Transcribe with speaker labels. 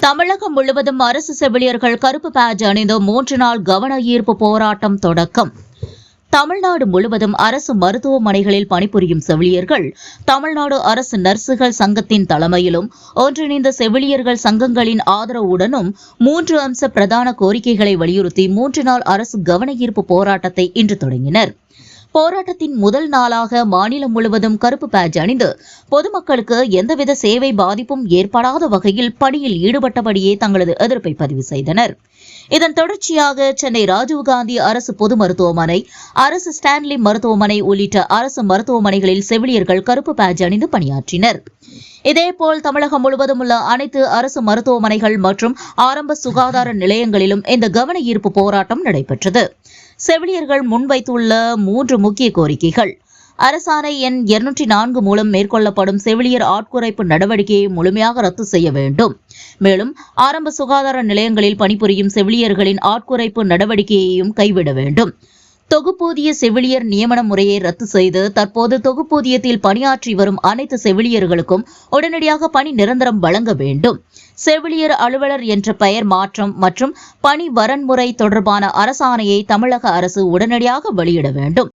Speaker 1: தமிழகம் முழுவதும் அரசு செவிலியர்கள் கருப்பு பேட்ஜ் அணிந்து 3 நாள் கவன ஈர்ப்பு போராட்டம் தொடக்கம். தமிழ்நாடு முழுவதும் அரசு மருத்துவமனைகளில் பணிபுரியும் செவிலியர்கள் தமிழ்நாடு அரசு நர்சுகள் சங்கத்தின் தலைமையிலும் ஒன்றிணைந்த செவிலியர்கள் சங்கங்களின் ஆதரவுடனும் 3 அம்ச பிரதான கோரிக்கைகளை வலியுறுத்தி 3 நாள் அரசு கவன ஈர்ப்பு போராட்டத்தை இன்று தொடங்கினர். போராட்டத்தின் முதல் நாளாக மாநிலம் முழுவதும் கருப்பு பேட்ஜ் அணிந்து பொதுமக்களுக்கு எந்தவித சேவை பாதிப்பும் ஏற்படாத வகையில் பணியில் ஈடுபட்டபடியே தங்களது எதிர்ப்பை பதிவு செய்தனர். இதன் தொடர்ச்சியாக சென்னை ராஜீவ்காந்தி அரசு பொது மருத்துவமனை, அரசு ஸ்டான்லி மருத்துவமனை உள்ளிட்ட அரசு மருத்துவமனைகளில் செவிலியர்கள் கருப்பு பேட்ஜ் அணிந்து பணியாற்றினர். இதேபோல் தமிழகம் முழுவதும் உள்ள அனைத்து அரசு மருத்துவமனைகள் மற்றும் ஆரம்ப சுகாதார நிலையங்களிலும் இந்த கவன ஈர்ப்பு போராட்டம் நடைபெற்றது. செவிலியர்கள் முன்வைத்துள்ள 3 முக்கிய கோரிக்கைகள்: அரசாணை எண் 204 மூலம் மேற்கொள்ளப்படும் செவிலியர் ஆட்குறைப்பு நடவடிக்கையை முழுமையாக ரத்து செய்ய வேண்டும். மேலும் ஆரம்ப சுகாதார நிலையங்களில் பணிபுரியும் செவிலியர்களின் ஆட்குறைப்பு நடவடிக்கையையும் கைவிட வேண்டும். தொகுப்பூதிய செவிலியர் நியமன முறையை ரத்து செய்து தற்போது தொகுப்பூதியத்தில் பணியாற்றி வரும் அனைத்து செவிலியர்களுக்கும் உடனடியாக பணி நிரந்தரம் வழங்க வேண்டும். செவிலியர் அலுவலர் என்ற பெயர் மாற்றம் மற்றும் பணி வரன்முறை தொடர்பான அரசாணையை தமிழக அரசு உடனடியாக வெளியிட வேண்டும்.